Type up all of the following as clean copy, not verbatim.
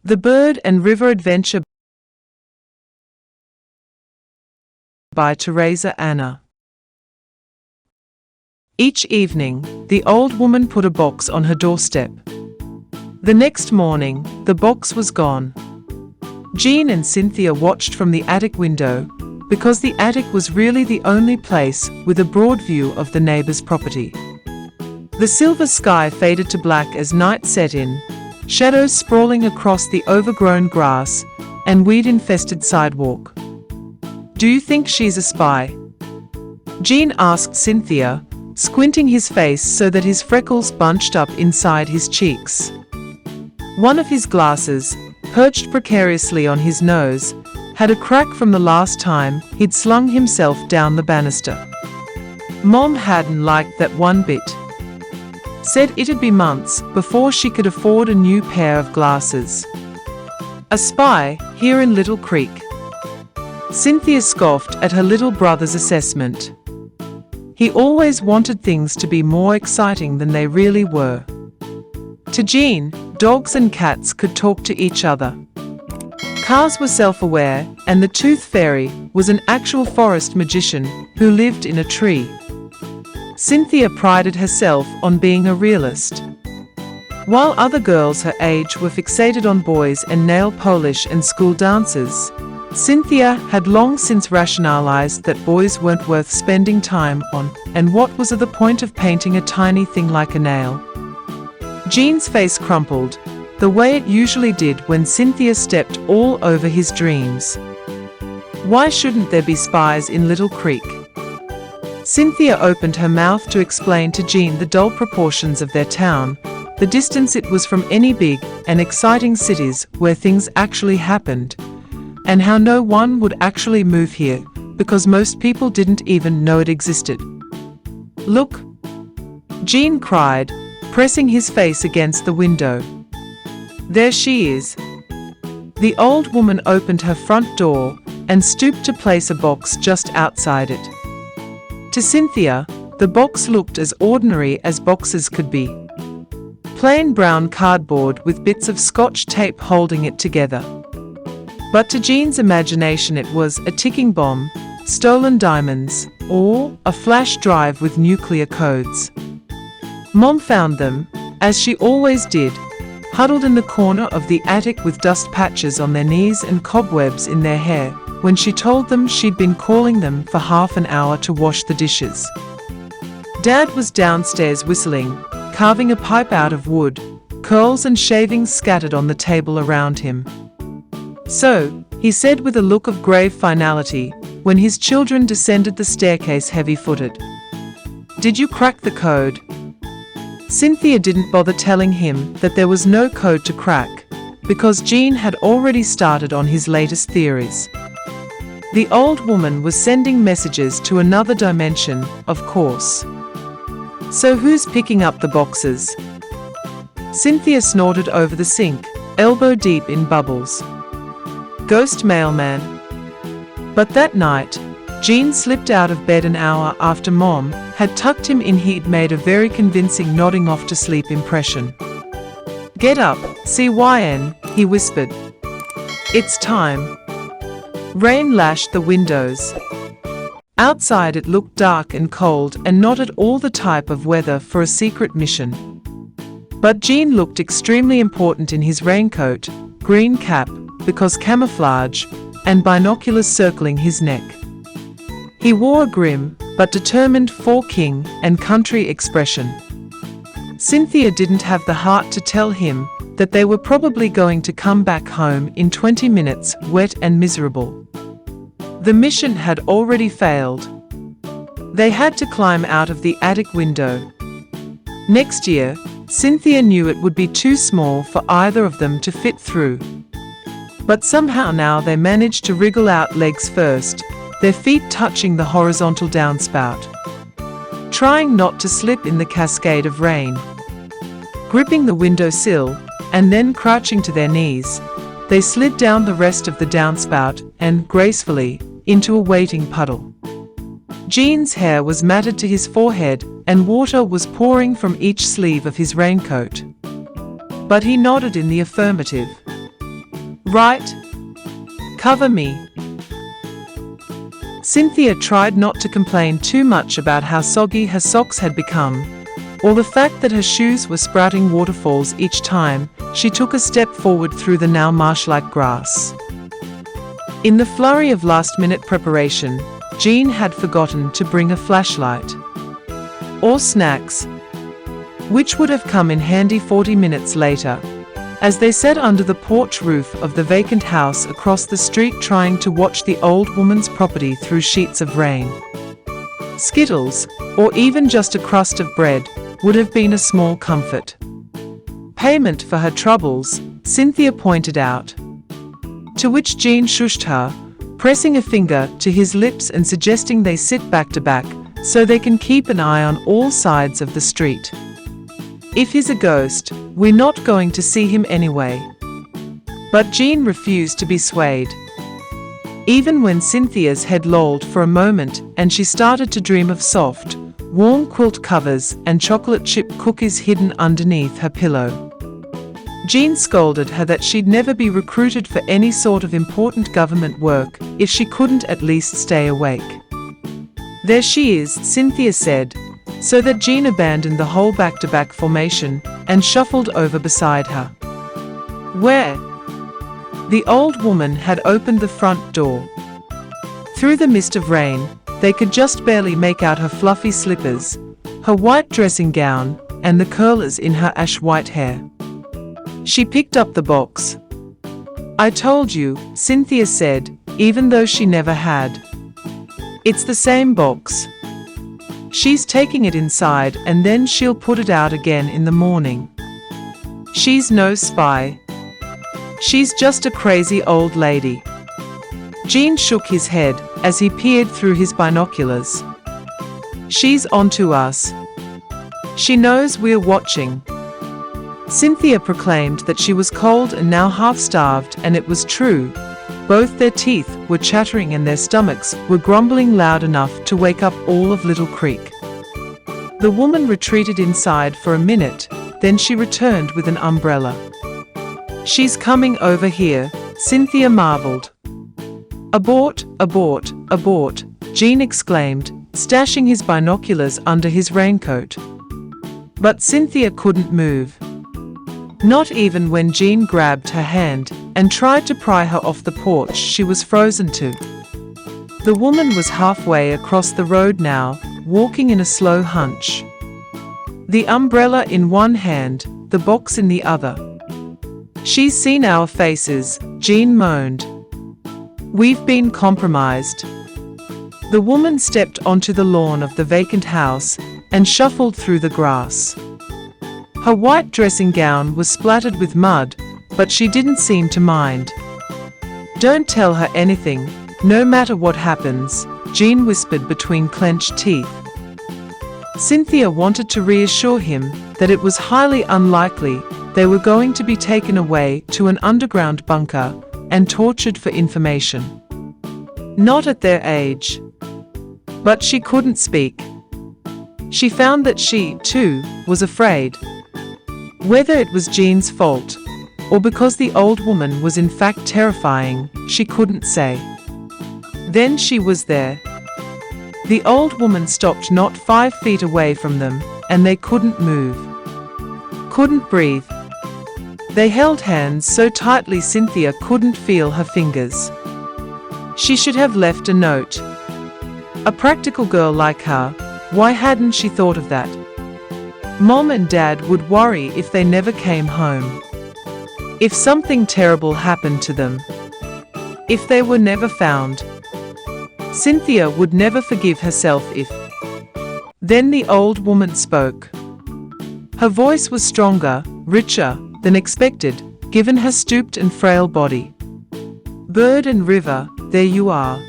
The Bird and River Adventure by Teresa Anna. Each evening, the old woman put a box on her doorstep. The next morning, the box was gone. Jean and Cynthia watched from the attic window, because the attic was really the only place with a broad view of the neighbor's property. The silver sky faded to black as night set in, shadows sprawling across the overgrown grass and weed-infested sidewalk. "Do you think she's a spy?" Jean asked Cynthia, squinting his face so that his freckles bunched up inside his cheeks. One of his glasses, perched precariously on his nose, had a crack from the last time he'd slung himself down the banister. Mom hadn't liked that one bit. Said it'd be months before she could afford a new pair of glasses. A spy here in Little Creek. Cynthia scoffed at her little brother's assessment. He always wanted things to be more exciting than they really were. To Jean, dogs and cats could talk to each other. Cars were self-aware, and the Tooth Fairy was an actual forest magician who lived in a tree. Cynthia prided herself on being a realist. While other girls her age were fixated on boys and nail polish and school dances, Cynthia had long since rationalized that boys weren't worth spending time on, and what was the point of painting a tiny thing like a nail? Jean's face crumpled, the way it usually did when Cynthia stepped all over his dreams. Why shouldn't there be spies in Little Creek? Cynthia opened her mouth to explain to Jean the dull proportions of their town, the distance it was from any big and exciting cities where things actually happened, and how no one would actually move here because most people didn't even know it existed. "Look!" Jean cried, pressing his face against the window. "There she is." The old woman opened her front door and stooped to place a box just outside it. To Cynthia, the box looked as ordinary as boxes could be. Plain brown cardboard with bits of Scotch tape holding it together. But to Jean's imagination it was a ticking bomb, stolen diamonds, or a flash drive with nuclear codes. Mom found them, as she always did, huddled in the corner of the attic with dust patches on their knees and cobwebs in their hair, when she told them she'd been calling them for half an hour to wash the dishes. Dad was downstairs whistling, carving a pipe out of wood, curls and shavings scattered on the table around him. "So," he said with a look of grave finality, when his children descended the staircase heavy-footed. "Did you crack the code?" Cynthia didn't bother telling him that there was no code to crack, because Jean had already started on his latest theories. The old woman was sending messages to another dimension, of course. "So who's picking up the boxes?" Cynthia snorted over the sink, elbow deep in bubbles. "Ghost mailman." But that night, Jean slipped out of bed an hour after Mom had tucked him in. He'd made a very convincing nodding off to sleep impression. "Get up, CYN, he whispered. "It's time." Rain lashed the windows. Outside it looked dark and cold and not at all the type of weather for a secret mission. But Jean looked extremely important in his raincoat, green cap, because camouflage, and binoculars circling his neck. He wore a grim, but determined king and country expression. Cynthia didn't have the heart to tell him that they were probably going to come back home in 20 minutes, wet and miserable. The mission had already failed. They had to climb out of the attic window. Next year, Cynthia knew it would be too small for either of them to fit through. But somehow now they managed to wriggle out legs first, their feet touching the horizontal downspout. Trying not to slip in the cascade of rain. Gripping the windowsill, and then crouching to their knees, they slid down the rest of the downspout and, gracefully, into a waiting puddle. Jean's hair was matted to his forehead and water was pouring from each sleeve of his raincoat. But he nodded in the affirmative. Right? Cover me. Cynthia tried not to complain too much about how soggy her socks had become, or the fact that her shoes were sprouting waterfalls each time she took a step forward through the now marsh-like grass. In the flurry of last-minute preparation, Jean had forgotten to bring a flashlight. Or snacks, which would have come in handy 40 minutes later, as they sat under the porch roof of the vacant house across the street trying to watch the old woman's property through sheets of rain. Skittles, or even just a crust of bread, would have been a small comfort. Payment for her troubles, Cynthia pointed out. To which Jean shushed her, pressing a finger to his lips and suggesting they sit back to back so they can keep an eye on all sides of the street. If he's a ghost, we're not going to see him anyway. But Jean refused to be swayed. Even when Cynthia's head lolled for a moment and she started to dream of soft, warm quilt covers and chocolate chip cookies hidden underneath her pillow, Jean scolded her that she'd never be recruited for any sort of important government work if she couldn't at least stay awake. There she is, Cynthia said, so that Jean abandoned the whole back-to-back formation and shuffled over beside her. Where? The old woman had opened the front door. Through the mist of rain, they could just barely make out her fluffy slippers, her white dressing gown, and the curlers in her ash-white hair. She picked up the box. I told you, Cynthia said, even though she never had. It's the same box. She's taking it inside and then she'll put it out again in the morning. She's no spy. She's just a crazy old lady. Jean shook his head as he peered through his binoculars. She's onto us. She knows we're watching. Cynthia proclaimed that she was cold and now half-starved, and it was true. Both their teeth were chattering and their stomachs were grumbling loud enough to wake up all of Little Creek. The woman retreated inside for a minute, then she returned with an umbrella. She's coming over here, Cynthia marveled. Abort, abort, abort, Jean exclaimed, stashing his binoculars under his raincoat. But Cynthia couldn't move. Not even when Jean grabbed her hand and tried to pry her off the porch she was frozen to. The woman was halfway across the road now, walking in a slow hunch. The umbrella in one hand, the box in the other. She's seen our faces, Jean moaned. We've been compromised. The woman stepped onto the lawn of the vacant house and shuffled through the grass. Her white dressing gown was splattered with mud, but she didn't seem to mind. Don't tell her anything, no matter what happens, Jean whispered between clenched teeth. Cynthia wanted to reassure him that it was highly unlikely they were going to be taken away to an underground bunker and tortured for information. Not at their age. But she couldn't speak. She found that she, too, was afraid. Whether it was Jean's fault, or because the old woman was in fact terrifying, she couldn't say. Then she was there. The old woman stopped not 5 feet away from them, and they couldn't move. Couldn't breathe. They held hands so tightly Cynthia couldn't feel her fingers. She should have left a note. A practical girl like her, why hadn't she thought of that? Mom and Dad would worry if they never came home. If something terrible happened to them. If they were never found. Cynthia would never forgive herself if... Then the old woman spoke. Her voice was stronger, richer than expected, given her stooped and frail body. Bird and river, there you are.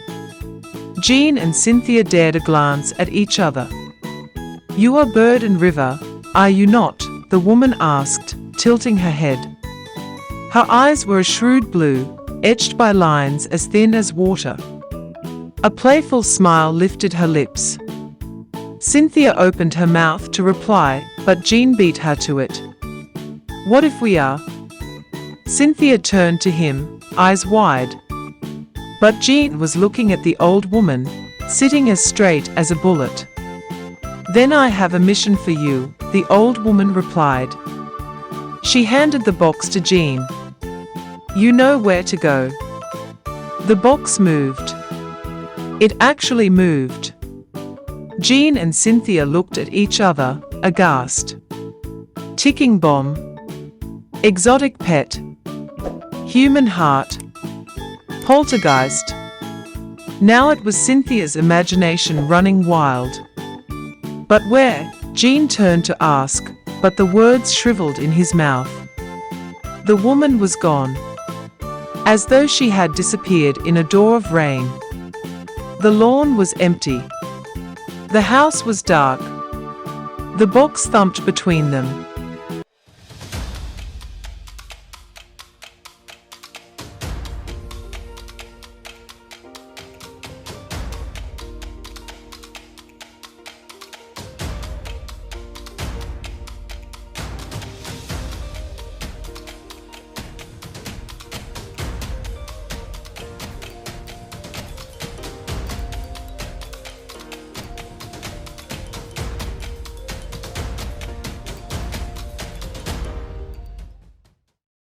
Jean and Cynthia dared a glance at each other. You are bird and river, are you not? The woman asked, tilting her head. Her eyes were a shrewd blue, etched by lines as thin as water. A playful smile lifted her lips. Cynthia opened her mouth to reply, but Jean beat her to it. What if we are? Cynthia turned to him, eyes wide. But Jean was looking at the old woman, sitting as straight as a bullet. "Then I have a mission for you," the old woman replied. She handed the box to Jean. "You know where to go." The box moved. It actually moved. Jean and Cynthia looked at each other, aghast. Ticking bomb. Exotic pet. Human heart. Poltergeist. Now it was Cynthia's imagination running wild. "But where?" Jean turned to ask, but the words shriveled in his mouth. The woman was gone, as though she had disappeared in a door of rain. The lawn was empty. The house was dark. The box thumped between them.